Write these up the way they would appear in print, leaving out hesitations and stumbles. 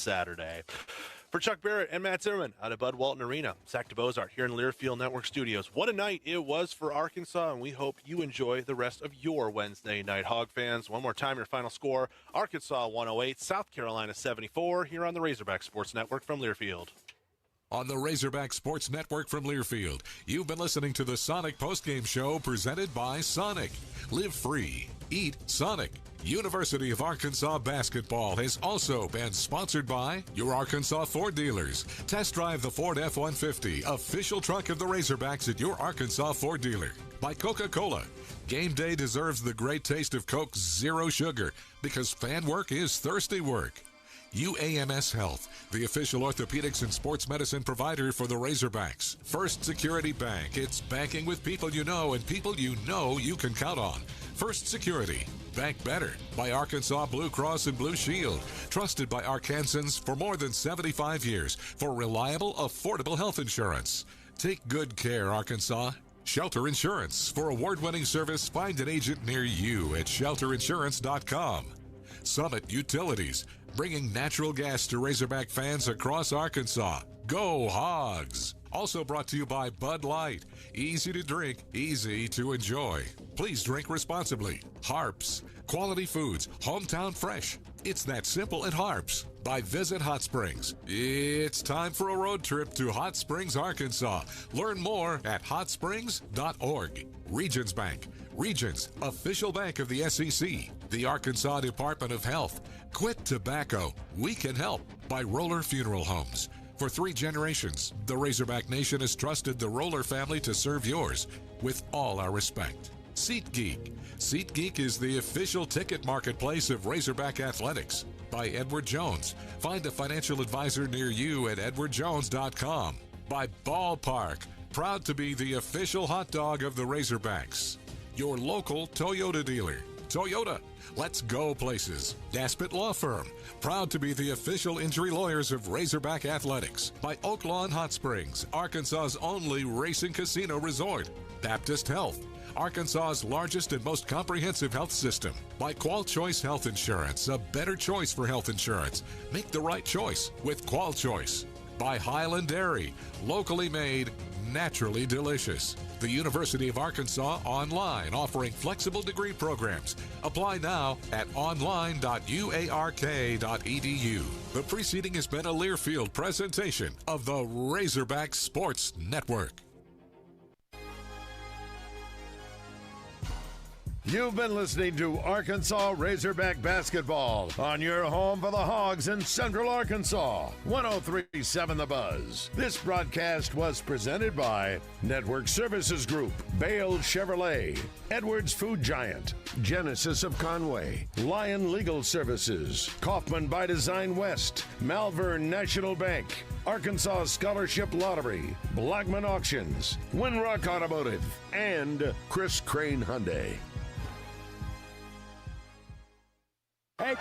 Saturday. For Chuck Barrett and Matt Zimmerman out of Bud Walton Arena, Zach DeBozart here in Learfield Network Studios. What a night it was for Arkansas, and we hope you enjoy the rest of your Wednesday night, Hog fans. One more time, your final score, Arkansas 108, South Carolina 74, here on the Razorback Sports Network from Learfield. On the Razorback Sports Network from Learfield, you've been listening to the Sonic Postgame Show presented by Sonic. Live free. Eat Sonic. University of Arkansas Basketball has also been sponsored by your Arkansas Ford dealers. Test drive the Ford F-150, official truck of the Razorbacks at your Arkansas Ford dealer. By Coca-Cola. Game day deserves the great taste of Coke's Zero Sugar because fan work is thirsty work. UAMS Health, the official orthopedics and sports medicine provider for the Razorbacks. First Security Bank. It's banking with people you know and people you know you can count on. First Security. Bank better. By Arkansas Blue Cross and Blue Shield. Trusted by Arkansans for more than 75 years for reliable, affordable health insurance. Take good care, Arkansas. Shelter Insurance. For award-winning service, find an agent near you at shelterinsurance.com. Summit Utilities. Bringing natural gas to Razorback fans across Arkansas. Go Hogs! Also brought to you by Bud Light. Easy to drink, easy to enjoy. Please drink responsibly. Harps. Quality foods. Hometown fresh. It's that simple at Harps. By Visit Hot Springs. It's time for a road trip to Hot Springs, Arkansas. Learn more at hotsprings.org. Regions Bank. Regions, official bank of the SEC. The Arkansas Department of Health. Quit tobacco. We can help. By Roller Funeral Homes. For 3 generations, the Razorback Nation has trusted the Roller family to serve yours with all our respect. SeatGeek. SeatGeek is the official ticket marketplace of Razorback Athletics. By Edward Jones. Find a financial advisor near you at edwardjones.com. By Ballpark. Proud to be the official hot dog of the Razorbacks. Your local Toyota dealer. Toyota. Let's go places. Daspit Law Firm. Proud to be the official injury lawyers of Razorback Athletics. By Oak Lawn Hot Springs, Arkansas's only racing casino resort. Baptist Health. Arkansas's largest and most comprehensive health system. By Qual Choice Health Insurance, a better choice for health insurance. Make the right choice with Qual Choice. By Highland Dairy, locally made, naturally delicious. The University of Arkansas Online, offering flexible degree programs. Apply now at online.uark.edu. The preceding has been a Learfield presentation of the Razorback Sports Network. You've been listening to Arkansas Razorback Basketball on your home for the Hogs in Central Arkansas, 103.7 The Buzz. This broadcast was presented by Network Services Group, Bale Chevrolet, Edwards Food Giant, Genesis of Conway, Lion Legal Services, Kaufman by Design West, Malvern National Bank, Arkansas Scholarship Lottery, Blackman Auctions, Winrock Automotive, and Chris Crane Hyundai.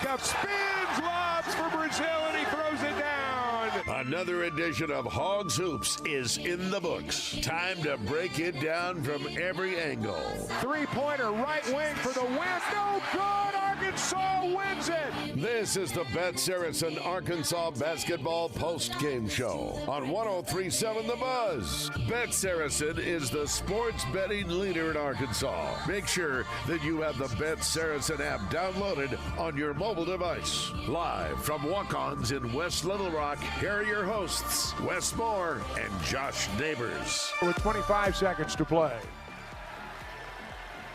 Cup spins, lobs for Brazil, and he throws it down. Another edition of Hogs Hoops is in the books. Time to break it down from every angle. Three-pointer, right wing for the win. No good. Arkansas wins it. This is the Betsaracen Arkansas Basketball Post-Game Show on 103.7 The Buzz. Betsaracen is the sports betting leader in Arkansas. Make sure that you have the Betsaracen app downloaded on your mobile device. Live from Walk-Ons in West Little Rock, here are your hosts, Wes Moore and Josh Neighbors. With 25 seconds to play.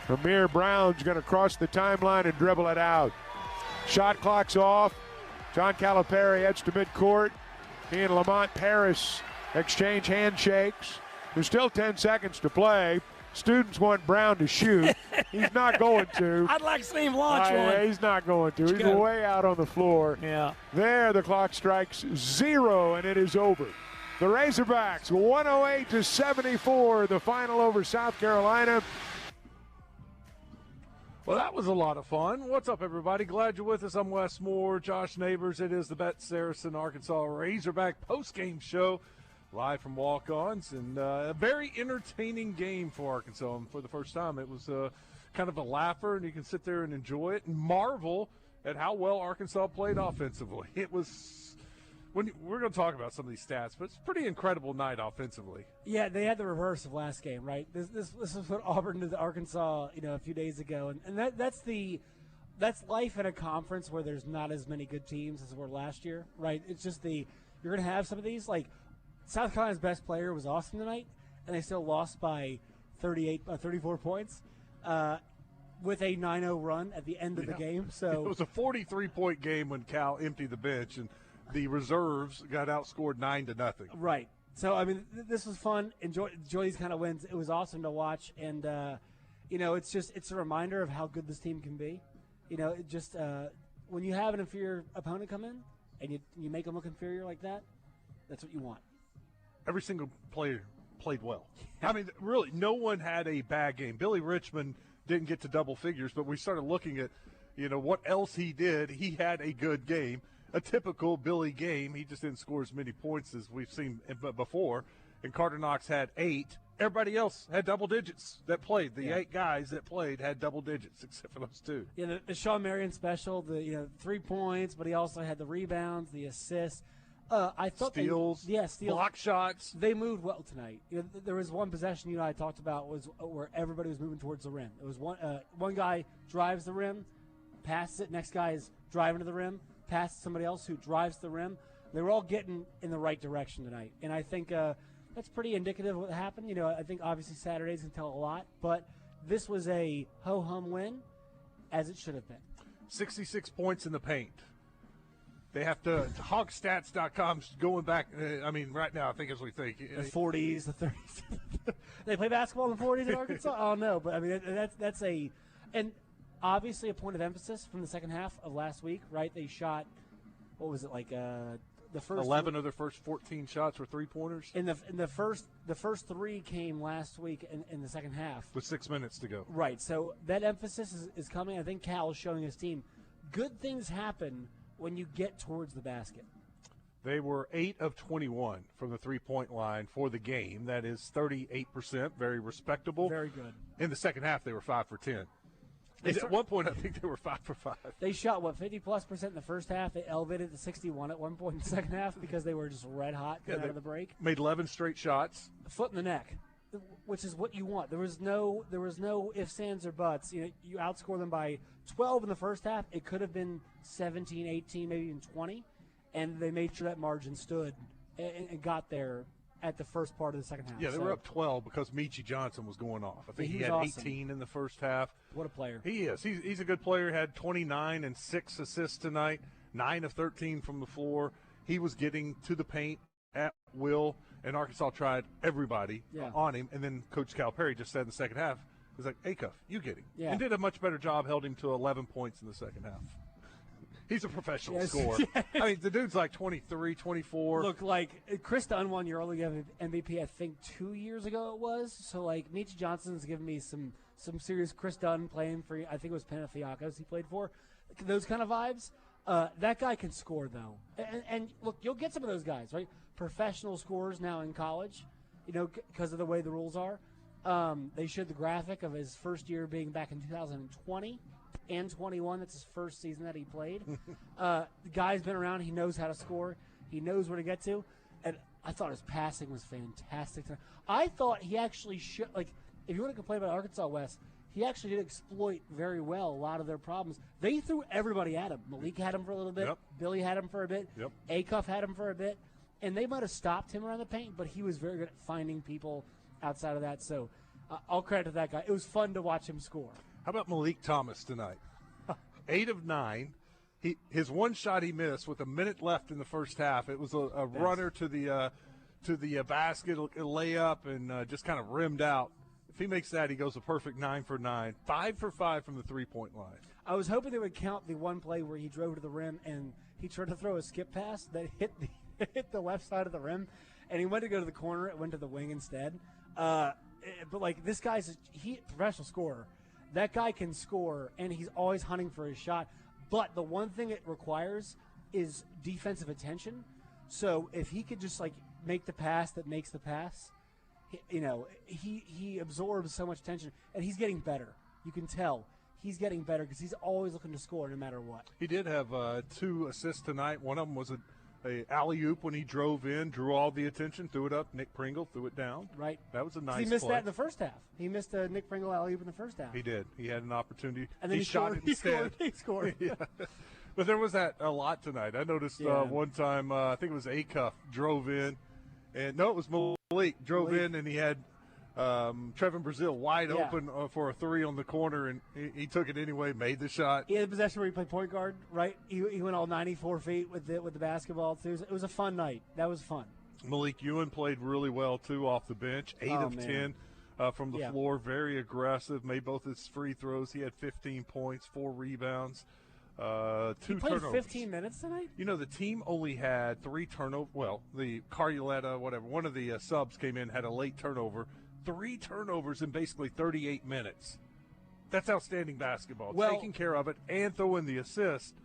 Amir Brown's going to cross the timeline and dribble it out. Shot clock's off. John Calipari heads to midcourt. He and Lamont Paris exchange handshakes. There's still 10 seconds to play. Students want Brown to shoot. He's not going to. I'd like to see him launch one. He's not going to. He's way out on the floor. Yeah. There, the clock strikes 0, and it is over. The Razorbacks, 108-74, the final over South Carolina. Well, that was a lot of fun. What's up, everybody? Glad you're with us. I'm Wes Moore, Josh Neighbors. It is the Betsaracen Arkansas Razorback postgame show, live from Walk-Ons, and a very entertaining game for Arkansas. And for the first time, it was kind of a laugher, and you can sit there and enjoy it and marvel at how well Arkansas played offensively. It was We're going to talk about some of these stats, but it's a pretty incredible night offensively. Yeah, they had the reverse of last game, right? This is what Auburn did to Arkansas, a few days ago, and that's life in a conference where there's not as many good teams as were last year, right? It's just you're going to have some of these. Like South Carolina's best player was awesome tonight, and they still lost by 34 points. With a 9-0 run at the end of the game. So it was a 43-point game when Cal emptied the bench, and the reserves got outscored 9-0. Right. So, I mean, this was fun. Enjoy these kind of wins. It was awesome to watch. And, it's a reminder of how good this team can be. When you have an inferior opponent come in and you make them look inferior like that, that's what you want. Every single player played well. I mean, really, no one had a bad game. Billy Richmond didn't get to double figures, but we started looking at, what else he did. He had a good game, a typical Billy game. He just didn't score as many points as we've seen before. And Carter Knox had 8. Everybody else had double digits that played. The 8 guys that played had double digits, except for those 2. Yeah, the Sean Marion special, 3 points, but he also had the rebounds, the assists. I thought steals, steals, block shots. They moved well tonight. There was one possession you and I talked about was where everybody was moving towards the rim. It was one guy drives the rim, passes it. Next guy is driving to the rim, passes somebody else who drives the rim. They were all getting in the right direction tonight, and I think that's pretty indicative of what happened. I think obviously Saturdays can tell a lot, but this was a ho-hum win, as it should have been. 66 points in the paint. They have to hogstats.com's going back. Right now, I think as we think. The 40s, the 30s. They play basketball in the 40s in Arkansas? Oh, no. But, that's and obviously a point of emphasis from the second half of last week, right? They shot, what was it, the first 11 of their first 14 shots were three-pointers? In the first 3 came last week in the second half. With 6 minutes to go. Right. So that emphasis is coming. I think Cal is showing his team good things happen when you get towards the basket. They were 8 of 21 from the three-point line for the game. That is 38%, very respectable. Very good. In the second half, they were 5 for 10. At one point, I think they were 5 for 5. They shot, 50+% in the first half. They elevated to 61 at one point in the second half because they were just red hot coming out of the break. Made 11 straight shots. Foot in the neck, which is what you want. There was no ifs, ands, or buts. You outscore them by 12 in the first half. It could have been 17, 18, maybe even 20, and they made sure that margin stood and got there at the first part of the second half. Yeah, they were up 12 because Meechie Johnson was going off. I think he had awesome. 18 in the first half. What a player. He is. He's a good player. Had 29 and 6 assists tonight, 9 of 13 from the floor. He was getting to the paint at will, and Arkansas tried everybody on him. And then Coach Calipari just said in the second half, he was like, Acuff, you get him. Yeah. And did a much better job, held him to 11 points in the second half. He's a professional scorer. Yes. I mean, the dude's like 23, 24. Look, Chris Dunn won your early MVP, I think 2 years ago it was. So, Meechie Johnson's given me some serious Chris Dunn playing for, I think it was Panathinaikos he played for. Those kind of vibes. That guy can score, though. And look, you'll get some of those guys, right? Professional scorers now in college, because of the way the rules are. They showed the graphic of his first year being back in 2020 and 21. That's his first season that he played. The guy's been around. He knows how to score. He knows where to get to. And I thought his passing was fantastic. I thought he actually should, if you want to complain about Arkansas West, he actually did exploit very well a lot of their problems. They threw everybody at him. Malik had him for a little bit. Yep. Billy had him for a bit. Yep. Acuff had him for a bit. And they might have stopped him around the paint, but he was very good at finding people outside of that. So all credit to that guy. It was fun to watch him score. How about Malik Thomas tonight? 8 of 9. His one shot he missed with a minute left in the first half. It was a runner to the basket, a layup, and just kind of rimmed out. If he makes that, he goes a perfect 9 for 9. 5 for 5 from the three-point line. I was hoping they would count the one play where he drove to the rim and he tried to throw a skip pass that hit the left side of the rim, and he went to go to the corner. It went to the wing instead. But this guy's a professional scorer. That guy can score, and he's always hunting for his shot. But the one thing it requires is defensive attention. So if he could just make the pass that makes the pass, he absorbs so much attention, and he's getting better. You can tell he's getting better because he's always looking to score no matter what. He did have 2 assists tonight. One of them was a alley-oop when he drove in, drew all the attention, threw it up. Nick Pringle threw it down. Right. That was a nice He missed play. that in the first half. He missed a Nick Pringle alley-oop in the first half. He did. He had an opportunity. And then he shot scored. it instead. He scored. Yeah. But there was that a lot tonight. I noticed one time, I think it was Acuff drove in. And no, it was Malik. Drove in, and he had Trevin Brazile wide open for a three on the corner, and he took it anyway, made the shot. He had a possession where he played point guard, right? He went all 94 feet with the basketball, too. It was a fun night. That was fun. Malik Ewan played really well, too, off the bench. 8 of 10 from the floor. Very aggressive. Made both his free throws. He had 15 points, 4 rebounds, 2 he played turnovers. 15 minutes tonight? You know, the team only had 3 turnovers. Well, the Caruletta, whatever, one of the subs came in, had a late turnover. 3 turnovers in basically 38 minutes. That's outstanding basketball. Well, taking care of it and throwing the assist.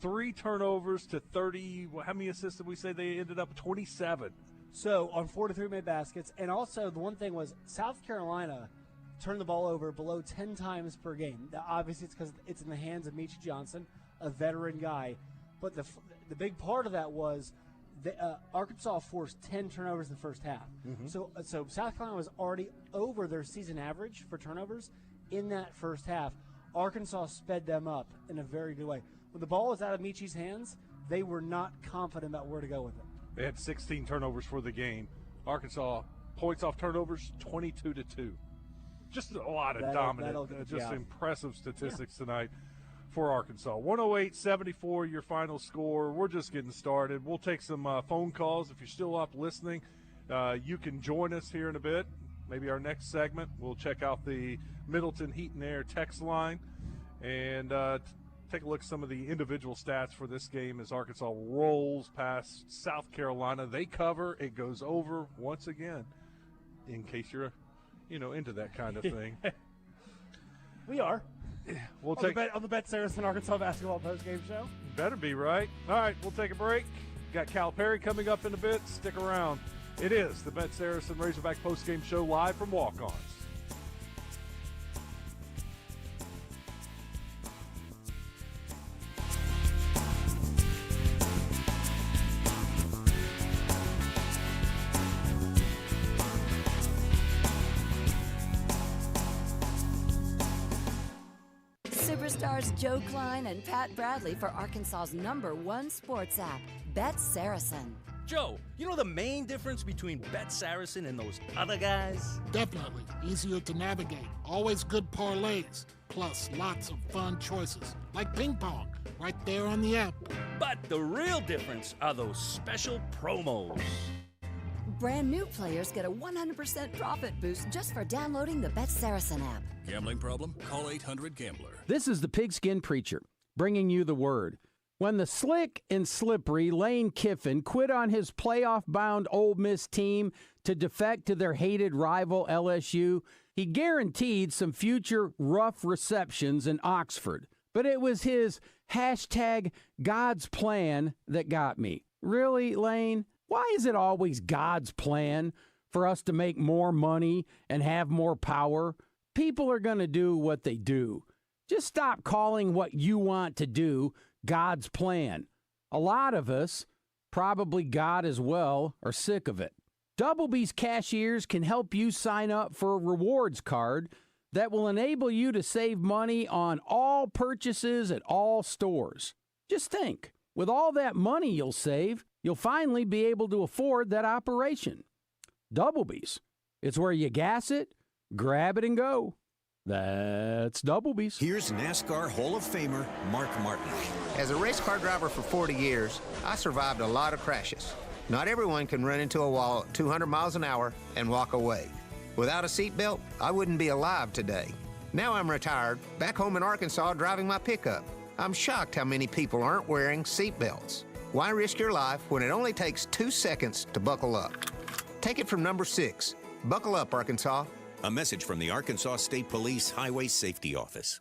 3 turnovers to 30. How many assists did we say they ended up? 27. So on 4 to 3 made baskets. And also the one thing was South Carolina turned the ball over below 10 times per game. Now, obviously it's because it's in the hands of Meechie Johnson, a veteran guy. But the big part of that was Arkansas forced 10 turnovers in the first half. Mm-hmm. So South Carolina was already over their season average for turnovers in that first half. Arkansas sped them up in a very good way. When the ball was out of Meechie's hands, they were not confident about where to go with it. They had 16 turnovers for the game. Arkansas points off turnovers 22-2. Just a lot of dominant, impressive statistics tonight for Arkansas. 108-74, your final score. We're just getting started. We'll take some phone calls. If you're still up listening, you can join us here in a bit. Maybe our next segment, we'll check out the Middleton Heat and Air text line and take a look at some of the individual stats for this game as Arkansas rolls past South Carolina. They cover. It goes over once again, in case you're, into that kind of thing. We are. We'll on the Betsaracen Arkansas basketball postgame show. Better be, right? All right, we'll take a break. Got Calipari coming up in a bit. Stick around. It is the Betsaracen Razorback postgame show live from Walk-Ons. Superstars Joe Klein and Pat Bradley for Arkansas's #1 sports app, Betsaracen. Joe, you know the main difference between Betsaracen and those other guys? Definitely. Easier to navigate. Always good parlays. Plus lots of fun choices. Like ping pong, right there on the app. But the real difference are those special promos. Brand new players get a 100% profit boost just for downloading the Betsaracen app. Gambling problem? Call 800-GAMBLER. This is the Pigskin Preacher, bringing you the word. When the slick and slippery Lane Kiffin quit on his playoff-bound Ole Miss team to defect to their hated rival LSU, he guaranteed some future rough receptions in Oxford. But it was his #God's plan that got me. Really, Lane? Why is it always God's plan for us to make more money and have more power? People are going to do what they do. Just stop calling what you want to do God's plan. A lot of us, probably God as well, are sick of it. Doublebee's cashiers can help you sign up for a rewards card that will enable you to save money on all purchases at all stores. Just think, with all that money you'll save, you'll finally be able to afford that operation. Doublebee's. It's where you gas it, grab it, and go. That's Doublebee's. Here's NASCAR Hall of Famer Mark Martin. As a race car driver for 40 years, I survived a lot of crashes. Not everyone can run into a wall at 200 miles an hour and walk away. Without a seatbelt, I wouldn't be alive today. Now I'm retired, back home in Arkansas driving my pickup. I'm shocked how many people aren't wearing seatbelts. Why risk your life when it only takes 2 seconds to buckle up? Take it from number 6. Buckle up, Arkansas. A message from the Arkansas State Police Highway Safety Office.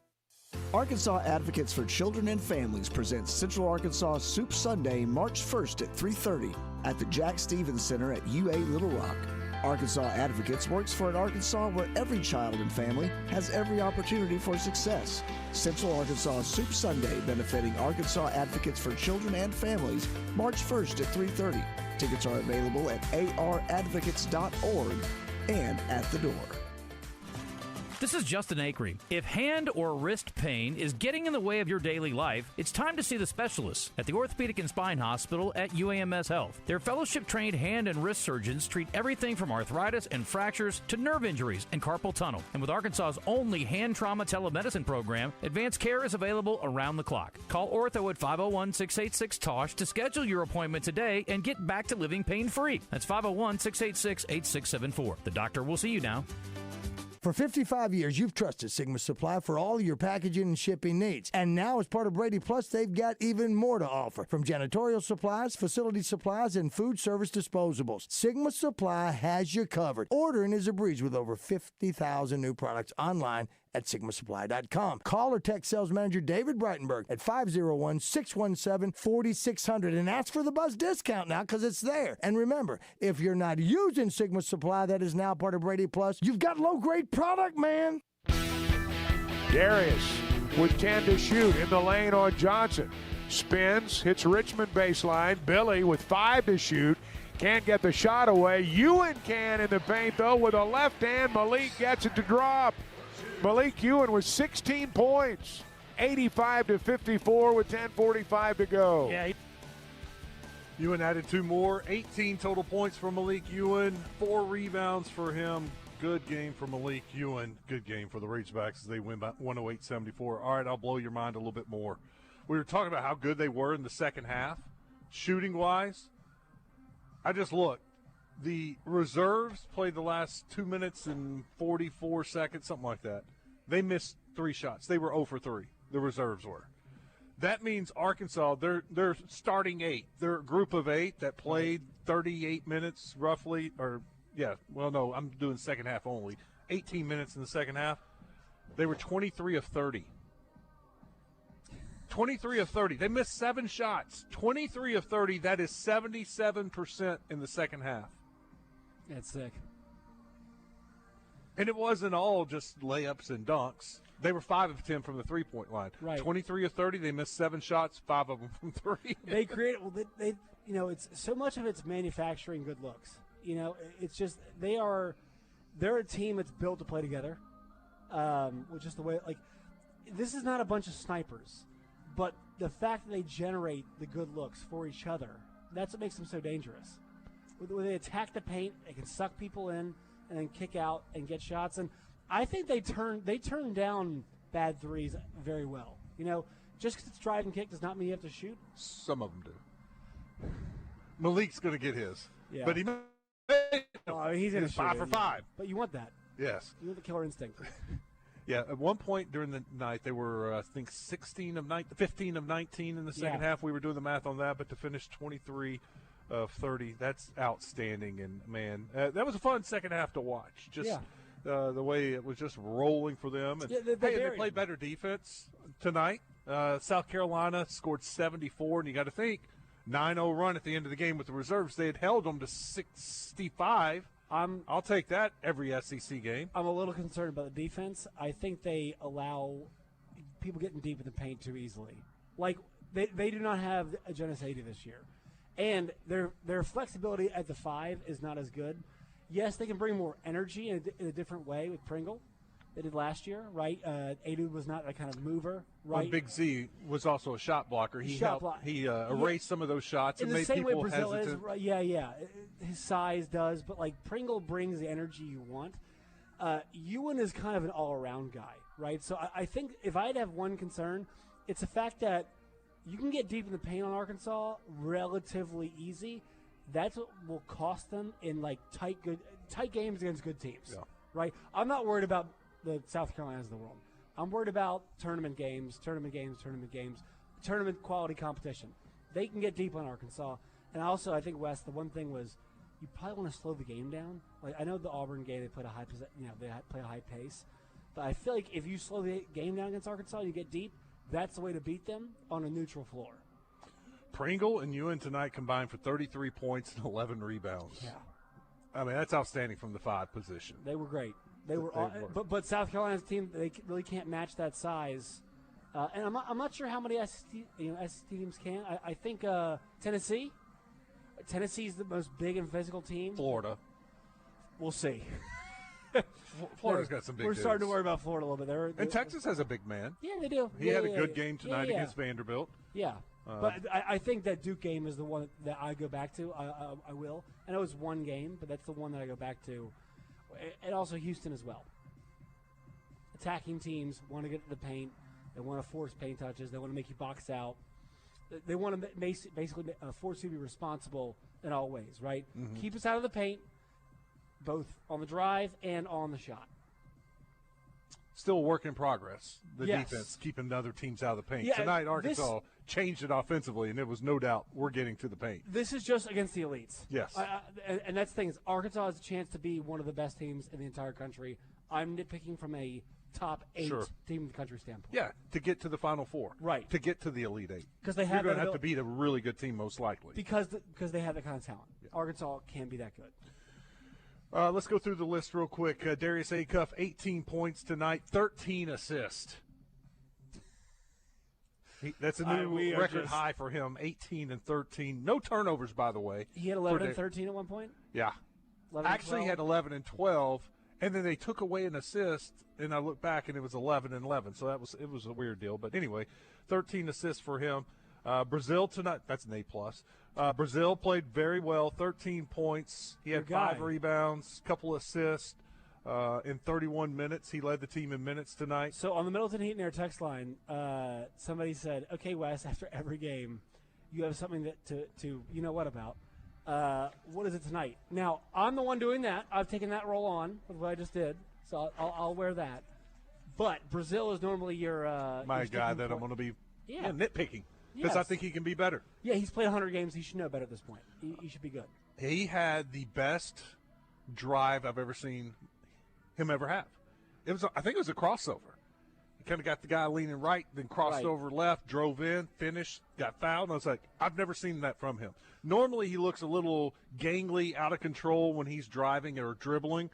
Arkansas Advocates for Children and Families presents Central Arkansas Soup Sunday, March 1st at 3:30 at the Jack Stevens Center at UA Little Rock. Arkansas Advocates works for an Arkansas where every child and family has every opportunity for success. Central Arkansas Soup Sunday benefiting Arkansas Advocates for Children and Families, March 1st at 3:30. Tickets are available at aradvocates.org and at the door. This is Justin Akery. If hand or wrist pain is getting in the way of your daily life, it's time to see the specialists at the Orthopedic and Spine Hospital at UAMS Health. Their fellowship-trained hand and wrist surgeons treat everything from arthritis and fractures to nerve injuries and carpal tunnel. And with Arkansas's only hand trauma telemedicine program, advanced care is available around the clock. Call Ortho at 501-686-TOSH to schedule your appointment today and get back to living pain-free. That's 501-686-8674. The doctor will see you now. For 55 years, you've trusted Sigma Supply for all your packaging and shipping needs. And now, as part of Brady Plus, they've got even more to offer. From janitorial supplies, facility supplies, and food service disposables, Sigma Supply has you covered. Ordering is a breeze with over 50,000 new products online at SigmaSupply.com. Call or text sales manager David Breitenberg at 501-617-4600 and ask for the Buzz discount now because it's there. And remember, if you're not using Sigma Supply that is now part of Brady Plus, you've got low-grade product, man. Darius with 10 to shoot in the lane on Johnson. Spins, hits Richmond baseline. Billy with 5 to shoot. Can't get the shot away. Ewan can in the paint, though, with a left hand. Malik gets it to drop. Malik Ewan with 16 points, 85-54 with 10:45 to go. Yeah. Ewan added 2 more, 18 total points for Malik Ewan, 4 rebounds for him. Good game for Malik Ewan. Good game for the Razorbacks as they win by 108-74. All right, I'll blow your mind a little bit more. We were talking about how good they were in the second half, shooting-wise. I just looked. The reserves played the last 2 minutes and 44 seconds, something like that. They missed 3 shots. They were 0 for 3. The reserves were. That means Arkansas, they're starting 8. They're a group of 8 that played 38 minutes roughly, or yeah, well, no, I'm doing second half only. 18 minutes in the second half. They were 23 of 30. 23 of 30. They missed 7 shots. 23 of 30. That is 77% in the second half. That's sick. And it wasn't all just layups and dunks. They were 5 of 10 from the three-point line. Right. 23 of 30. They missed 7 shots, 5 of them from 3. They create. Well, they you know, it's so much of it's manufacturing good looks. You know, it's just they're a team that's built to play together. Which is the way. Like, this is not a bunch of snipers, but the fact that they generate the good looks for each other, that's what makes them so dangerous. When they attack the paint, they can suck people in and then kick out and get shots. And I think they turn down bad threes very well. You know, just because it's drive and kick does not mean you have to shoot. Some of them do. Malik's going to get his. Yeah. But he's going to 5 for 5. But you want that. Yes. You want the killer instinct. Yeah, at one point during the night, they were, I think, 15 of 19 in the second half. We were doing the math on that, but to finish 23 of 30, that's outstanding. And, man, that was a fun second half to watch. Just the way it was just rolling for them. And, they played better defense tonight. South Carolina scored 74, and you got to think, 9-0 run at the end of the game with the reserves. They had held them to 65. I'll take that every SEC game. I'm a little concerned about the defense. I think they allow people getting deep in the paint too easily. Like, they do not have a Jonas 80 this year. And their flexibility at the 5 is not as good. Yes, they can bring more energy in a different way with Pringle. They did last year, right? Adu was not a kind of mover, right? Well, Big Z was also a shot blocker. He erased some of those shots and in the made same people way Brazil hesitant. is, right? Yeah. His size does, but like Pringle brings the energy you want. Ewan is kind of an all-around guy, right? So I think if I'd have one concern, it's the fact that you can get deep in the paint on Arkansas relatively easy. That's what will cost them in like tight games against good teams, right? I'm not worried about the South Carolinas of the world. I'm worried about tournament quality competition. They can get deep on Arkansas. And also, I think, Wes, the one thing was you probably want to slow the game down. Like, I know the Auburn game, they put they play a high pace. But I feel like if you slow the game down against Arkansas and you get deep, that's the way to beat them on a neutral floor. Pringle and Ewan tonight combined for 33 points and 11 rebounds. Yeah. I mean, that's outstanding from the 5 position. They were great. But South Carolina's team, they really can't match that size. And I'm not sure how many SEC teams can. I think Tennessee. Tennessee's the most big and physical team. Florida. We'll see. Florida's got some big We're dudes. starting to worry about Florida a little bit. And Texas has a big man. Yeah, they do. He had a good game tonight against Vanderbilt. Yeah. But I think that Duke game is the one that I go back to. I will. I know it's one game, but that's the one that I go back to. And also Houston as well. Attacking teams want to get to the paint. They want to force paint touches. They want to make you box out. They want to basically force you to be responsible in all ways, right? Mm-hmm. Keep us out of the paint, both on the drive and on the shot. Still a work in progress, the Yes. defense, keeping other teams out of the paint. Yeah, Tonight, Arkansas changed it offensively, and it was no doubt we're getting to the paint. This is just against the elites. Yes. And that's the thing is Arkansas has a chance to be one of the best teams in the entire country. I'm nitpicking from a top 8 team in the country standpoint. Yeah, to get to the Final Four. Right. To get to the Elite 8. Because they You're have going to have to beat a really good team, most likely. Because they have that kind of talent. Yeah. Arkansas can be that good. Let's go through the list real quick. Darius Acuff, 18 points tonight, 13 assists. That's a new record high for him, 18 and 13. No turnovers, by the way. He had 11 and 13 at one point? Yeah. Actually, he had 11 and 12, and then they took away an assist, and I look back, and it was 11 and 11. So it was a weird deal. But anyway, 13 assists for him. Brazil tonight, that's an A+. Brazil played very well, 13 points. He had 5 rebounds, couple assists in 31 minutes. He led the team in minutes tonight. So on the Middleton Heat and Air text line, somebody said, okay, Wes, after every game, you have something that to you know what about. What is it tonight? Now, I'm the one doing that. I've taken that role on with what I just did, so I'll wear that. But Brazil is normally your my guy that I'm going to be nitpicking. Because I think he can be better. Yeah, he's played 100 games. He should know better at this point. He should be good. He had the best drive I've ever seen him ever have. I think it was a crossover. He kind of got the guy leaning right, then crossed over left, drove in, finished, got fouled. And I was like, I've never seen that from him. Normally he looks a little gangly, out of control when he's driving or dribbling.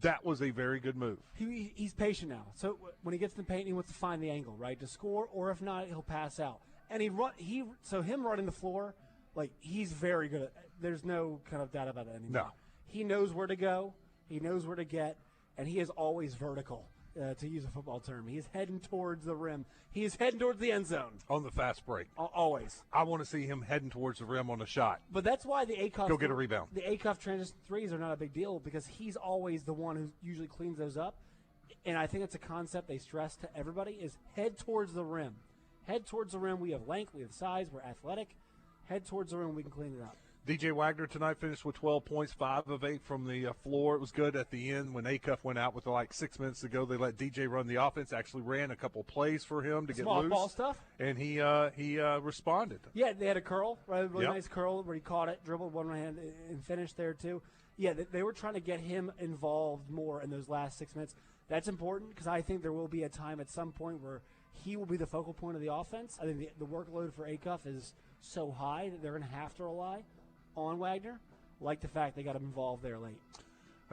That was a very good move. He's patient now. So when he gets in the paint, he wants to find the angle, right, to score, or if not, he'll pass out. And him running the floor, like, he's very good at. There's no kind of doubt about it anymore. No. He knows where to go. He knows where to get, and he is always vertical, to use a football term. He is heading towards the rim. He is heading towards the end zone. On the fast break. Always. I want to see him heading towards the rim on a shot. But that's why the Acuff. Go get a rebound. The Acuff transition threes are not a big deal because he's always the one who usually cleans those up. And I think it's a concept they stress to everybody is head towards the rim. Head towards the rim. We have length. We have size. We're athletic. Head towards the rim. We can clean it up. DJ Wagner tonight finished with 12 points, 5 of 8 from the floor. It was good at the end when Acuff went out with like 6 minutes to go. They let DJ run the offense. Actually ran a couple plays for him to get loose. Small ball stuff. And he responded. Yeah, they had a curl, right? A really nice curl where he caught it, dribbled one hand, and finished there too. Yeah, they were trying to get him involved more in those last 6 minutes. That's important because I think there will be a time at some point where he will be the focal point of the offense. I think the workload for Acuff is so high that they're going to have to rely on Wagner. Like the fact they got him involved there late.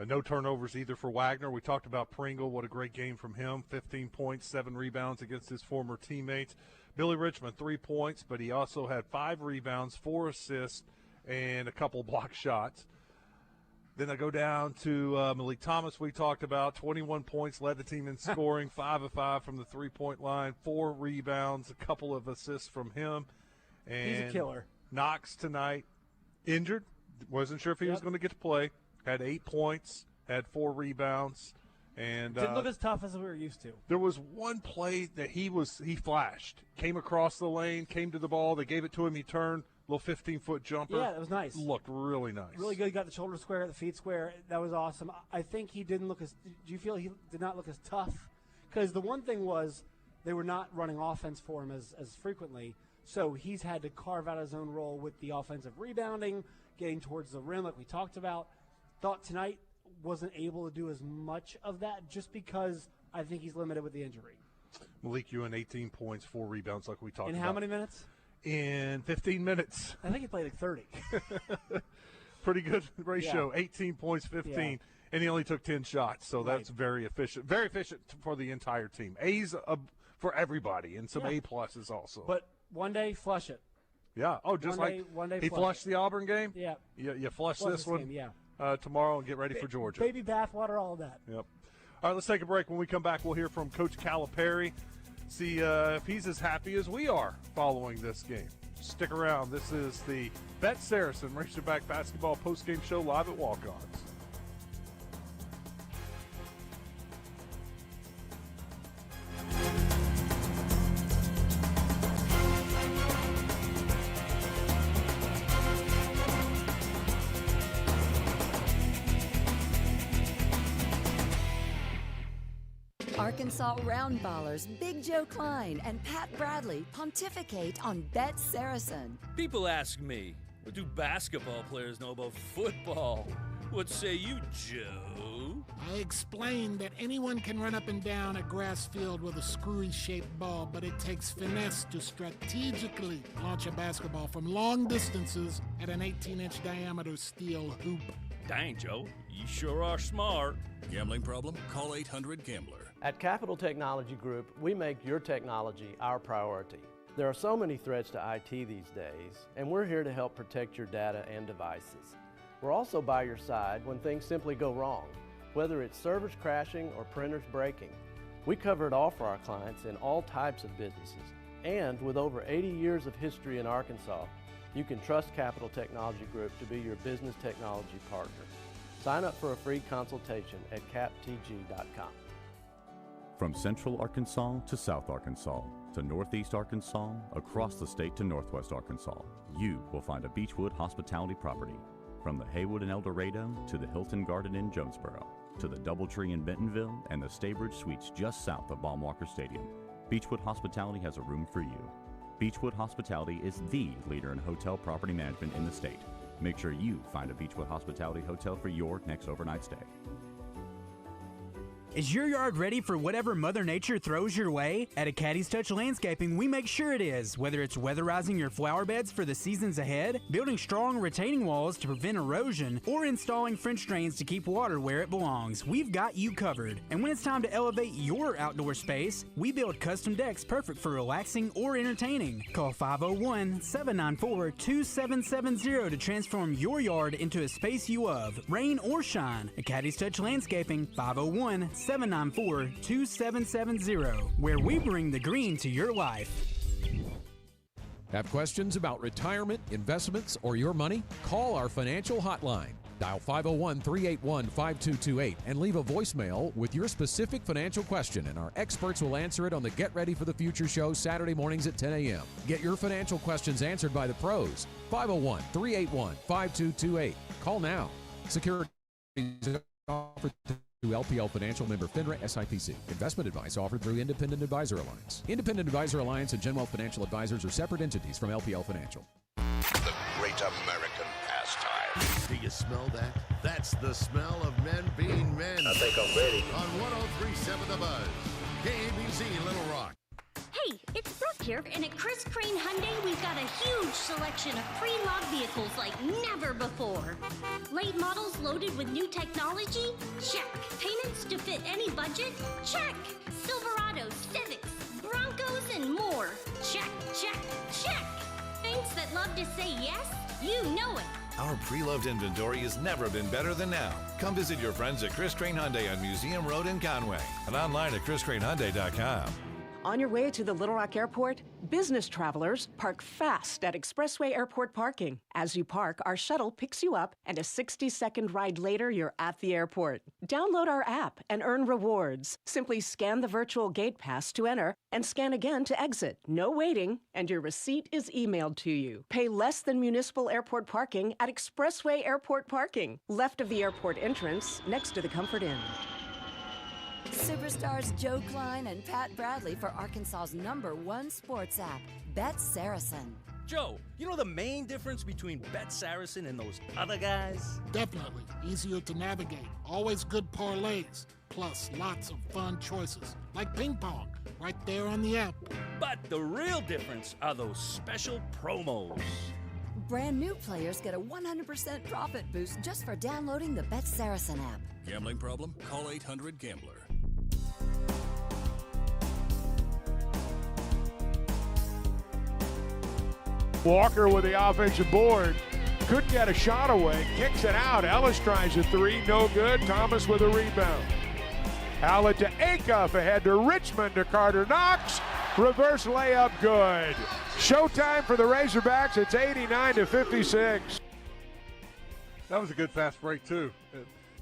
No turnovers either for Wagner. We talked about Pringle. What a great game from him. 15 points, 7 rebounds against his former teammates. Billy Richmond, 3 points, but he also had 5 rebounds, 4 assists, and a couple block shots. Then I go down to Malik Thomas, we talked about, 21 points, led the team in scoring, 5 of 5 from the three-point line, 4 rebounds, a couple of assists from him. And he's a killer. Knox tonight, injured, wasn't sure if he was going to get to play, had 8 points, had 4 rebounds. And didn't look as tough as we were used to. There was one play that he flashed, came across the lane, came to the ball, they gave it to him, he turned. Little 15-foot jumper. Yeah, that was nice. Looked really nice. Really good. Got the shoulder square, the feet square. That was awesome. I think he didn't look as – do you feel he did not look as tough? Because the one thing was they were not running offense for him as frequently, so he's had to carve out his own role with the offensive rebounding, getting towards the rim like we talked about. Thought tonight wasn't able to do as much of that just because I think he's limited with the injury. Malik Ewan, 18 points, 4 rebounds like we talked about. In how many minutes? In 15 minutes. I think he played like 30. pretty good ratio. Yeah. 18 points, 15, and he only took 10 shots. So that's very efficient for the entire team. A's for everybody, and some A pluses also. But one day, flush it. Yeah. Oh, just one day he flushed the Auburn game. Yeah. You flush this one. Game, tomorrow and get ready for Georgia. Baby bathwater, all of that. Yep. All right, let's take a break. When we come back, we'll hear from Coach Calipari. See if he's as happy as we are following this game. Stick around. This is the Betsaracen Razorback Basketball postgame show live at Walk-Ons. Arkansas Roundballers Big Joe Klein and Pat Bradley pontificate on Betsaracen. People ask me, what do basketball players know about football? What say you, Joe? I explained that anyone can run up and down a grass field with a screwy-shaped ball, but it takes finesse to strategically launch a basketball from long distances at an 18-inch diameter steel hoop. Dang, Joe, you sure are smart. Gambling problem? Call 800-GAMBLER. At Capital Technology Group, we make your technology our priority. There are so many threats to IT these days, and we're here to help protect your data and devices. We're also by your side when things simply go wrong, whether it's servers crashing or printers breaking. We cover it all for our clients in all types of businesses. And with over 80 years of history in Arkansas, you can trust Capital Technology Group to be your business technology partner. Sign up for a free consultation at captg.com. From Central Arkansas to South Arkansas to Northeast Arkansas, across the state to Northwest Arkansas, you will find a Beechwood hospitality property. From the Haywood in El Dorado to the Hilton Garden in Jonesboro to the Doubletree in Bentonville and the Staybridge Suites just south of Baumwalker Stadium, Beechwood Hospitality has a room for you. Beechwood Hospitality is the leader in hotel property management in the state. Make sure you find a Beechwood Hospitality hotel for your next overnight stay. Is your yard ready for whatever Mother Nature throws your way? At Acadie's Touch Landscaping, we make sure it is. Whether it's weatherizing your flower beds for the seasons ahead, building strong retaining walls to prevent erosion, or installing French drains to keep water where it belongs, we've got you covered. And when it's time to elevate your outdoor space, we build custom decks perfect for relaxing or entertaining. Call 501-794-2770 to transform your yard into a space you love, rain or shine. Acadie's Touch Landscaping, 501-794-2770, where we bring the green to your life. Have questions about retirement, investments, or your money? Call our financial hotline. Dial 501-381-5228 and leave a voicemail with your specific financial question, and our experts will answer it on the Get Ready for the Future show Saturday mornings at 10 a.m. Get your financial questions answered by the pros. 501-381-5228. Call now. Securities offered through LPL Financial, member FINRA SIPC. Investment advice offered through Independent Advisor Alliance. Independent Advisor Alliance and Genwealth Financial Advisors are separate entities from LPL Financial. The great American pastime. Do you smell that? That's the smell of men being men. I think I'm ready. On 103.7 The Buzz, KABC Little Rock. Hey, it's Brooke here, and at Chris Crane Hyundai, we've got a huge selection of pre-loved vehicles like never before. Late models loaded with new technology? Check. Payments to fit any budget? Check. Silverados, Civics, Broncos, and more. Check, check, check. Saints that love to say yes? You know it. Our pre-loved inventory has never been better than now. Come visit your friends at Chris Crane Hyundai on Museum Road in Conway and online at chriscranehyundai.com. On your way to the Little Rock Airport, business travelers park fast at Expressway Airport parking. As you park, our shuttle picks you up, and a 60-second ride later, you're at the airport. Download our app and earn rewards. Simply scan the virtual gate pass to enter and scan again to exit. No waiting, and your receipt is emailed to you. Pay less than municipal airport parking at Expressway Airport parking, left of the airport entrance, next to the Comfort Inn. Superstars Joe Klein and Pat Bradley for Arkansas's #1 sports app, Betsaracen. Joe, you know the main difference between Betsaracen and those other guys? Definitely. Easier to navigate. Always good parlays. Plus lots of fun choices. Like ping pong. Right there on the app. But the real difference are those special promos. Brand new players get a 100% profit boost just for downloading the Betsaracen app. Gambling problem? Call 800-GAMBLER. Walker with the offensive board. Couldn't get a shot away. Kicks it out. Ellis tries a three. No good. Thomas with a rebound. Outlet to Acuff. Ahead to Richmond to Carter Knox. Reverse layup good. Showtime for the Razorbacks. It's 89-56. That was a good fast break, too.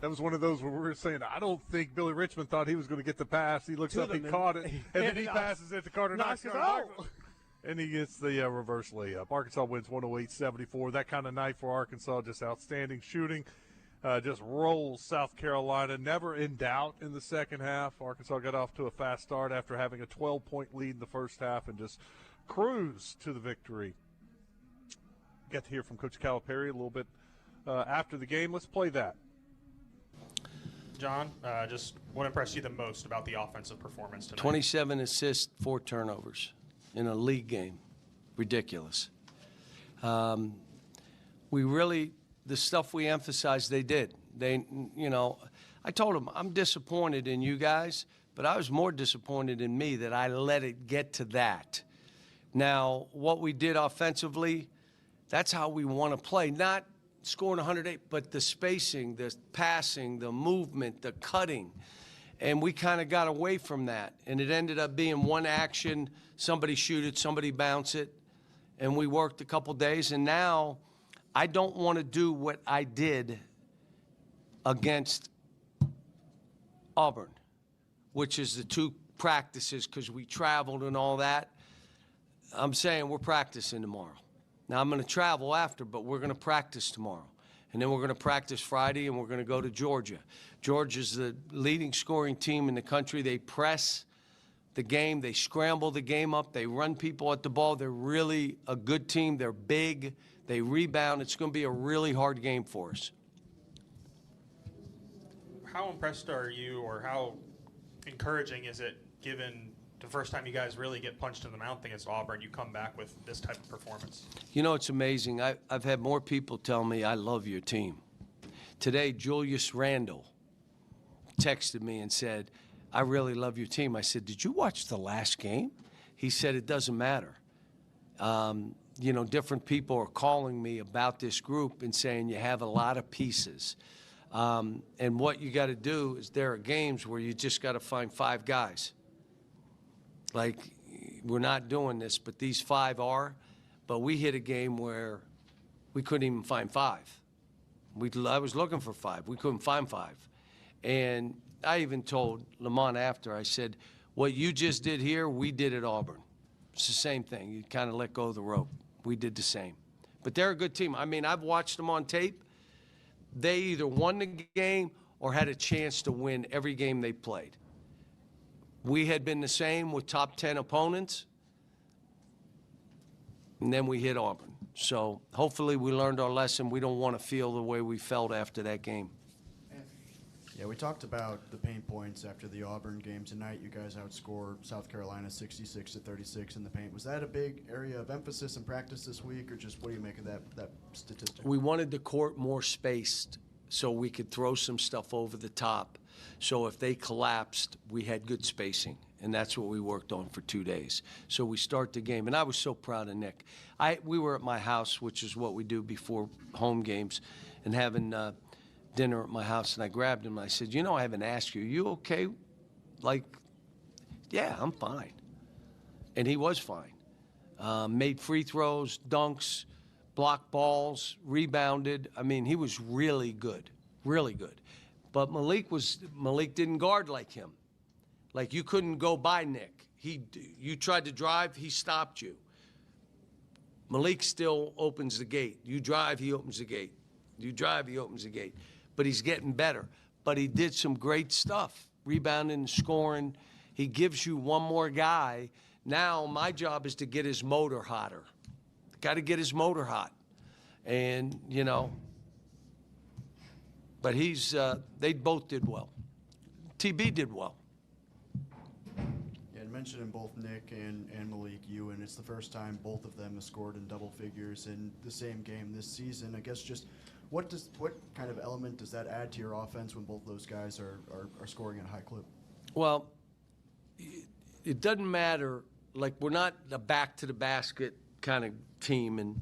That was one of those where we were saying, I don't think Billy Richmond thought he was going to get the pass. He looks up, he caught it, and then he passes it to Carter Knox. And he gets the reverse layup. Arkansas wins 108-74. That kind of night for Arkansas, just outstanding shooting. Just rolls South Carolina, never in doubt in the second half. Arkansas got off to a fast start after having a 12-point lead in the first half and just cruised to the victory. Get to hear from Coach Calipari a little bit after the game. Let's play that. John, just what impressed you the most about the offensive performance tonight? 27 assists, 4 turnovers in a league game. Ridiculous. The stuff we emphasized, they did. I told them, I'm disappointed in you guys, but I was more disappointed in me that I let it get to that. Now, what we did offensively, that's how we want to play. Not scoring 108, but the spacing, the passing, the movement, the cutting. And we kind of got away from that. And it ended up being one action, somebody shoot it, somebody bounce it. And we worked a couple days, and now I don't want to do what I did against Auburn, which is the 2 practices because we traveled and all that. I'm saying we're practicing tomorrow. Now, I'm going to travel after, but we're going to practice tomorrow. And then we're going to practice Friday, and we're going to go to Georgia. Georgia's the leading scoring team in the country. They press the game. They scramble the game up. They run people at the ball. They're really a good team. They're big. They rebound. It's going to be a really hard game for us. How impressed are you, or how encouraging is it, given the first time you guys really get punched in the mouth against Auburn, you come back with this type of performance? You know, it's amazing. I've had more people tell me, I love your team. Today, Julius Randle texted me and said, I really love your team. I said, did you watch the last game? He said, it doesn't matter. Different people are calling me about this group and saying you have a lot of pieces. And what you got to do is there are games where you just got to find 5 guys. Like, we're not doing this, but these 5 are. But we hit a game where we couldn't even find 5. I was looking for 5. We couldn't find 5. And I even told Lamont after, I said, what you just did here, we did at Auburn. It's the same thing. You kind of let go of the rope. We did the same. But they're a good team. I mean, I've watched them on tape. They either won the game or had a chance to win every game they played. We had been the same with top 10 opponents, and then we hit Auburn. So hopefully we learned our lesson. We don't want to feel the way we felt after that game. Yeah, we talked about the paint points after the Auburn game tonight. You guys outscored South Carolina 66-36 in the paint. Was that a big area of emphasis and practice this week, or just what do you make of that statistic? We wanted the court more spaced so we could throw some stuff over the top. So if they collapsed, we had good spacing, and that's what we worked on for 2 days. So we start the game, and I was so proud of Nick. We were at my house, which is what we do before home games, and having dinner at my house, and I grabbed him and I said, I haven't asked you, are you okay? Like, yeah, I'm fine. And he was fine. Made free throws, dunks, blocked balls, rebounded. I mean, he was really good, really good. But Malik didn't guard like him. Like, you couldn't go by Nick. You tried to drive, he stopped you. Malik still opens the gate. You drive, he opens the gate. You drive, he opens the gate. But he's getting better. But he did some great stuff, rebounding and scoring. He gives you one more guy. Now my job is to get his motor hotter. Got to get his motor hot. And, but they both did well. TB did well. And mentioning both Nick and Malik Ewan. It's the first time both of them have scored in double figures in the same game this season. I guess just what kind of element does that add to your offense when both those guys are scoring at a high clip? Well, it doesn't matter. Like, we're not a back-to-the-basket kind of team, and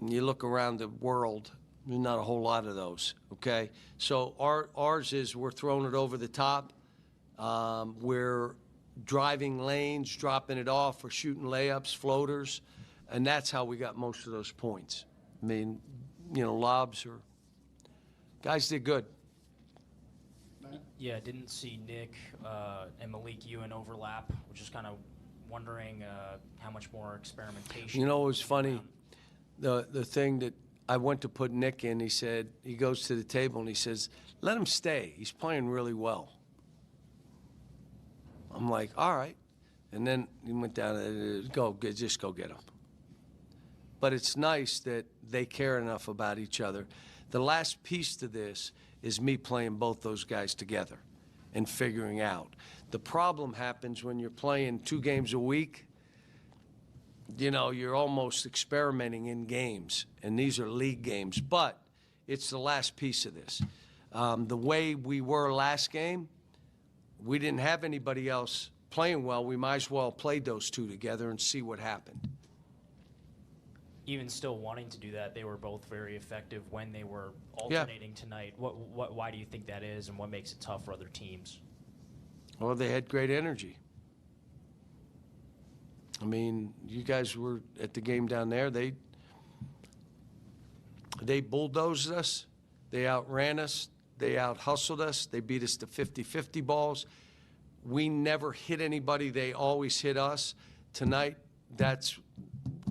you look around the world, there's not a whole lot of those, okay? So ours is we're throwing it over the top. We're driving lanes, dropping it off, we're shooting layups, floaters, and that's how we got most of those points. I mean, lobs are – guys did good. Yeah, didn't see Nick and Malik Ewan overlap. We're just kind of wondering how much more experimentation. It was funny. The thing that I went to put Nick in, he said, he goes to the table and he says, let him stay. He's playing really well. I'm like, all right. And then he went down and just go get him. But it's nice that they care enough about each other. The last piece to this is me playing both those guys together and figuring out. The problem happens when you're playing 2 games a week. You're almost experimenting in games, and these are league games. But it's the last piece of this. The way we were last game, we didn't have anybody else playing well. We might as well play those 2 together and see what happened. Even still wanting to do that, they were both very effective when they were alternating tonight. Why do you think that is, and what makes it tough for other teams? Well, they had great energy. I mean, you guys were at the game down there. They bulldozed us. They outran us. They out-hustled us. They beat us to 50-50 balls. We never hit anybody. They always hit us. Tonight,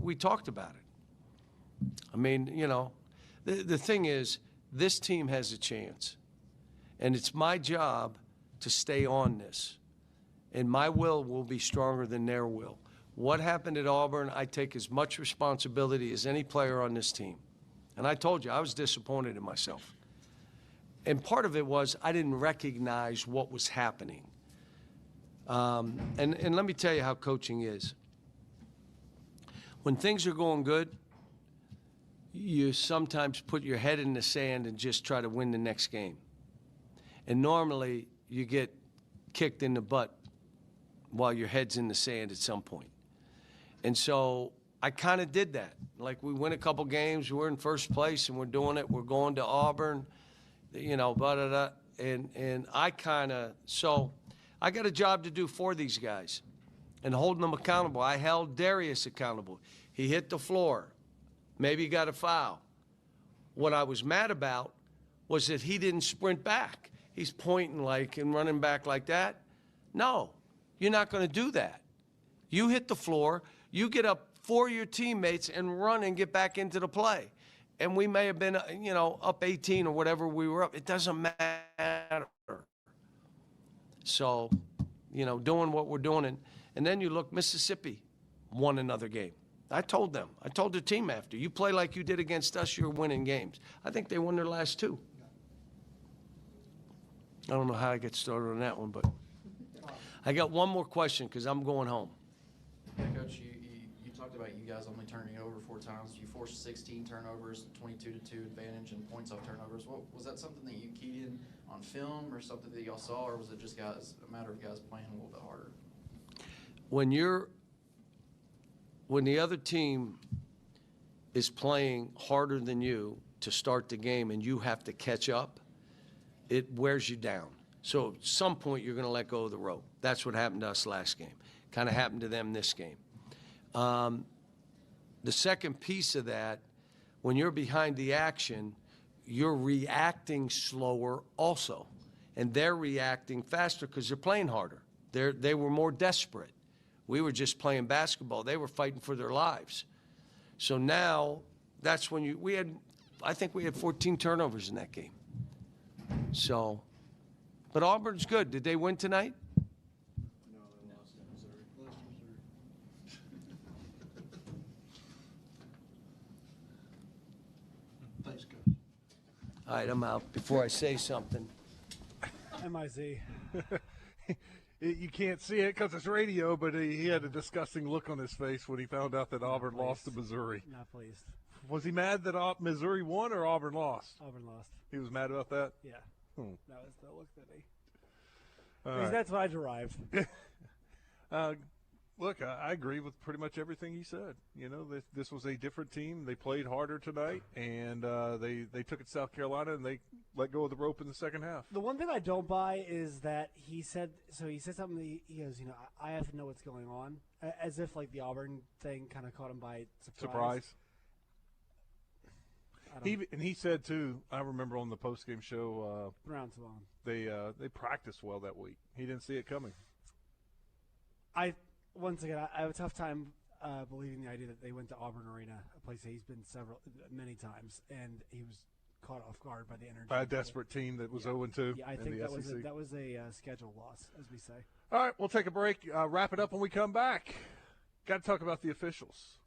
we talked about it. I mean, the thing is, this team has a chance. And it's my job to stay on this. And my will be stronger than their will. What happened at Auburn, I take as much responsibility as any player on this team. And I told you, I was disappointed in myself. And part of it was I didn't recognize what was happening. And let me tell you how coaching is. When things are going good, you sometimes put your head in the sand and just try to win the next game. And normally you get kicked in the butt while your head's in the sand at some point. And so I kind of did that. Like, we win a couple games, we're in first place, and we're doing it. We're going to Auburn, and I kind of, so I got a job to do for these guys and holding them accountable. I held Darius accountable. He hit the floor. Maybe he got a foul. What I was mad about was that he didn't sprint back. He's pointing and running back like that. No, you're not going to do that. You hit the floor, you get up for your teammates and run and get back into the play. And we may have been, up 18 or whatever we were up. It doesn't matter. So, doing what we're doing. And then you look, Mississippi won another game. I told the team after, you play like you did against us, you're winning games. I think they won their last 2. I don't know how I get started on that one, but I got one more question because I'm going home. Yeah, Coach, you talked about you guys only turning over 4 times. You forced 16 turnovers, 22-2 advantage, and points off turnovers. Was that something that you keyed in on film or something that y'all saw, or was it just a matter of guys playing a little bit harder? When the other team is playing harder than you to start the game and you have to catch up, it wears you down. So at some point you're going to let go of the rope. That's what happened to us last game. Kind of happened to them this game. The second piece of that, when you're behind the action, you're reacting slower also. And they're reacting faster because they're playing harder. They were more desperate. We were just playing basketball. They were fighting for their lives. So now that's when I think we had 14 turnovers in that game. So, but Auburn's good. Did they win tonight? No, they lost to Missouri. Thanks, Coach. All right, I'm out before I say something. MIZ. You can't see it because it's radio, but he had a disgusting look on his face when he found out that Auburn lost to Missouri. Not pleased. Was he mad that Missouri won or Auburn lost? Auburn lost. He was mad about that? Yeah. Hmm. That was the look that he. All Because right. that's what I derived. Look, I agree with pretty much everything he said. You know, this was a different team. They played harder tonight, and they took it to South Carolina, and they let go of the rope in the second half. The one thing I don't buy is that he said something. He goes, I have to know what's going on, as if like the Auburn thing kind of caught him by surprise. He said too. I remember on the postgame show, they practiced well that week. He didn't see it coming. Once again, I have a tough time believing the idea that they went to Auburn Arena, a place that he's been many times, and he was caught off guard by the energy. By a desperate team that was 0-2 Yeah, I in think the SEC. that was a schedule loss, as we say. All right, we'll take a break. Wrap it up when we come back. Got to talk about the officials.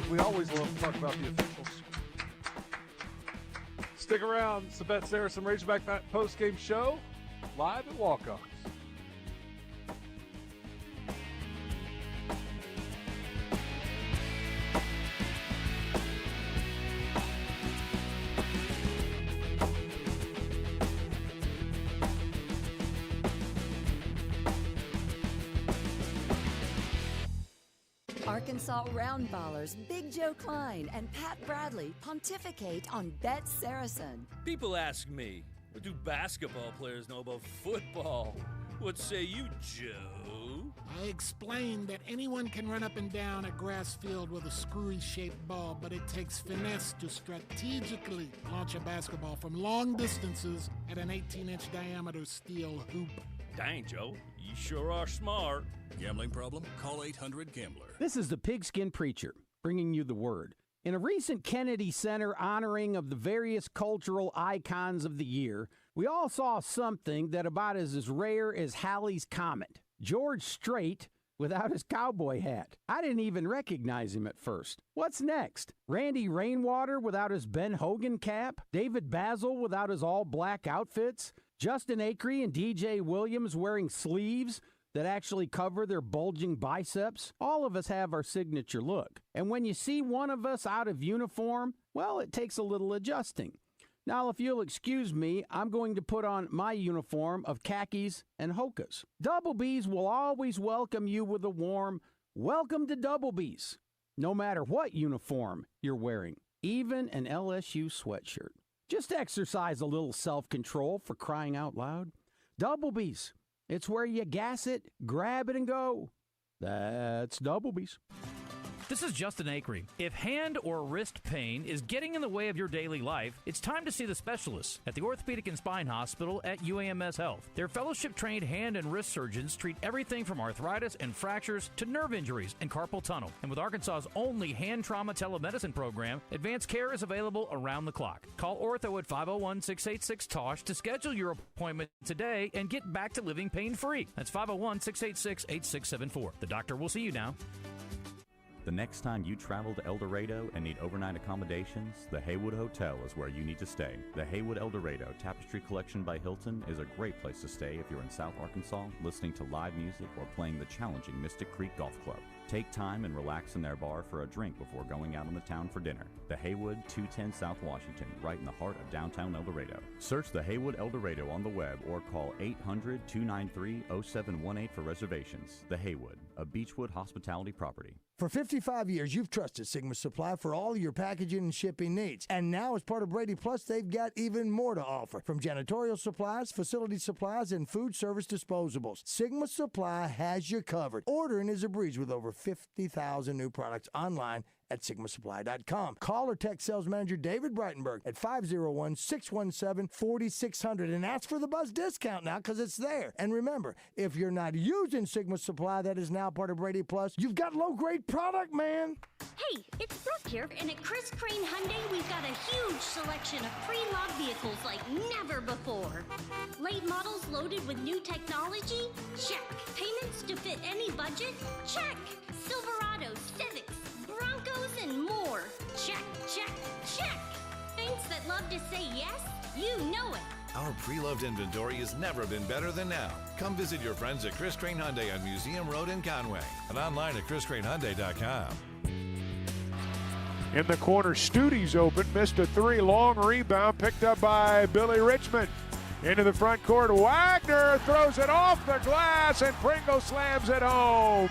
We always love to talk about the officials. Stick around. It's the Betsaracen Razorback postgame show live at Walk-Ons. Arkansas Roundballers Big Joe Klein and Pat Bradley pontificate on Betsaracen. People ask me, what do basketball players know about football? What say you, Joe? I explained that anyone can run up and down a grass field with a screwy-shaped ball, but it takes finesse to strategically launch a basketball from long distances at an 18-inch diameter steel hoop. Dang, Joe, you sure are smart. Gambling problem? Call 800-GAMBLER. This is the Pigskin Preacher, bringing you the word. In a recent Kennedy Center honoring of the various cultural icons of the year, we all saw something that about is as rare as Halley's Comet. George Strait without his cowboy hat. I didn't even recognize him at first. What's next? Randy Rainwater without his Ben Hogan cap? David Basil without his all-black outfits? Justin Acree and DJ Williams wearing sleeves that actually cover their bulging biceps? All of us have our signature look. And when you see one of us out of uniform, well, it takes a little adjusting. Now, if you'll excuse me, I'm going to put on my uniform of khakis and Hokas. Double B's will always welcome you with a warm, welcome to Double B's, no matter what uniform you're wearing, even an LSU sweatshirt. Just exercise a little self-control, for crying out loud. Double B's. It's where you gas it, grab it, and go. That's Double B's. This is Justin Acree. If hand or wrist pain is getting in the way of your daily life, it's time to see the specialists at the Orthopedic and Spine Hospital at UAMS Health. Their fellowship-trained hand and wrist surgeons treat everything from arthritis and fractures to nerve injuries and carpal tunnel. And with Arkansas's only hand trauma telemedicine program, advanced care is available around the clock. Call Ortho at 501-686-TOSH to schedule your appointment today and get back to living pain-free. That's 501-686-8674. The doctor will see you now. The next time you travel to El Dorado and need overnight accommodations, the Haywood Hotel is where you need to stay. The Haywood El Dorado Tapestry Collection by Hilton is a great place to stay if you're in South Arkansas listening to live music or playing the challenging Mystic Creek Golf Club. Take time and relax in their bar for a drink before going out on the town for dinner. The Haywood, 210 South Washington, right in the heart of downtown El Dorado. Search the Haywood El Dorado on the web or call 800-293-0718 for reservations. The Haywood, a Beechwood hospitality property. For 55 years, you've trusted Sigma Supply for all your packaging and shipping needs. And now, as part of Brady Plus, they've got even more to offer. From janitorial supplies, facility supplies, and food service disposables, Sigma Supply has you covered. Ordering is a breeze with over 50,000 new products online at SigmaSupply.com. Call or text sales manager David Breitenberg at 501-617-4600 and ask for the Buzz discount now because it's there. And remember, if you're not using Sigma Supply that is now part of Brady Plus, you've got low-grade product, man. Hey, it's Brooke here, and at Chris Crane Hyundai, we've got a huge selection of pre-loved vehicles like never before. Late models loaded with new technology? Check. Payments to fit any budget? Check. Silverados, Civics, Broncos, and more. Check, check, check. Banks that love to say yes? You know it. Our pre-loved inventory has never been better than now. Come visit your friends at Chris Crane Hyundai on Museum Road in Conway and online at chriscranehyundai.com. In the corner, Studi's open, missed a 3, long rebound, picked up by Billy Richmond. Into the front court, Wagner throws it off the glass, and Pringle slams it home.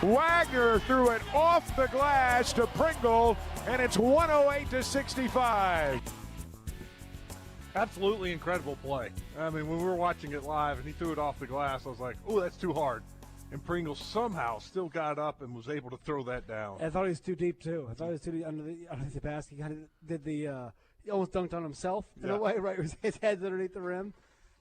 Wagner threw it off the glass to Pringle, and it's 108-65. Absolutely incredible play. I mean, when we were watching it live and he threw it off the glass, I was like, oh, that's too hard. And Pringle somehow still got up and was able to throw that down. I thought he was too deep, too. I thought he was too deep under the basket. He kind of did the he almost dunked on himself in a way, right? His head's underneath the rim.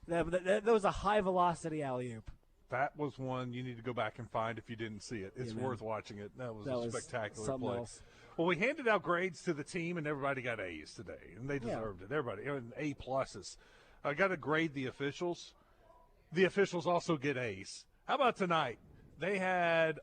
That was a high-velocity alley-oop. That was one you need to go back and find if you didn't see it. It's worth watching it. That was a spectacular play. Else. Well, we handed out grades to the team, and everybody got A's today, and they deserved it. Everybody, A pluses. I got to grade the officials. The officials also get A's. How about tonight? They had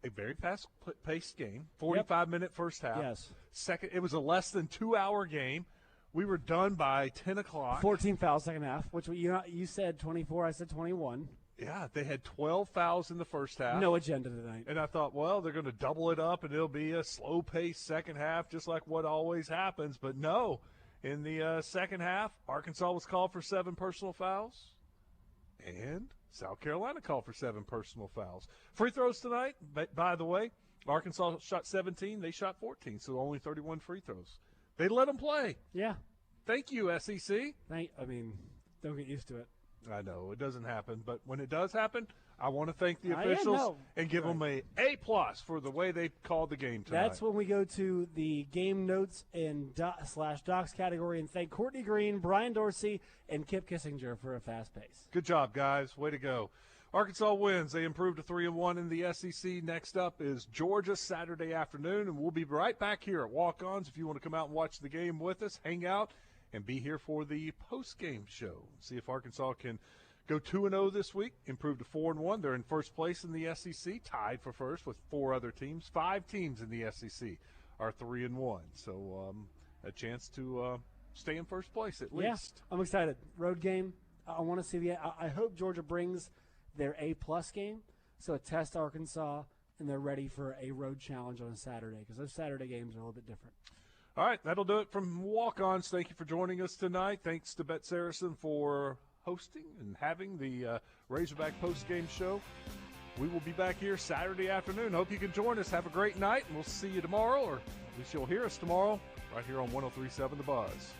a very fast-paced game, 45-minute first half. Yes. Second, it was a less than 2-hour game. We were done by 10 o'clock. 14 fouls second half, which you said 24, I said 21. Yeah, they had 12 fouls in the first half. No agenda tonight. And I thought, well, they're going to double it up, and it'll be a slow-paced second half, just like what always happens. But no, in the second half, Arkansas was called for 7 personal fouls, and South Carolina called for 7 personal fouls. Free throws tonight, by the way, Arkansas shot 17. They shot 14, so only 31 free throws. They let them play. Yeah. Thank you, SEC. Don't get used to it. I know it doesn't happen, but when it does happen, I want to thank the officials and give them a A+ for the way they called the game tonight. That's when we go to the game notes and /docs category and thank Courtney Green, Brian Dorsey, and Kip Kissinger for a fast pace. Good job, guys. Way to go. Arkansas wins. They improved to 3-1 in the SEC. Next up is Georgia Saturday afternoon, and we'll be right back here at Walk-Ons. If you want to come out and watch the game with us, hang out, and be here for the post-game show. See if Arkansas can go 2-0 this week, improve to 4-1. They're in first place in the SEC, tied for first with 4 other teams. 5 teams in the SEC are 3-1. So a chance to stay in first place at least. I'm excited. Road game. I want to see I hope Georgia brings their A+ game, so it tests Arkansas, and they're ready for a road challenge on a Saturday, because those Saturday games are a little bit different. All right, that'll do it from Walk-Ons. Thank you for joining us tonight. Thanks to Betsaracen for hosting and having the Razorback post-game show. We will be back here Saturday afternoon. Hope you can join us. Have a great night, and we'll see you tomorrow, or at least you'll hear us tomorrow right here on 103.7 The Buzz.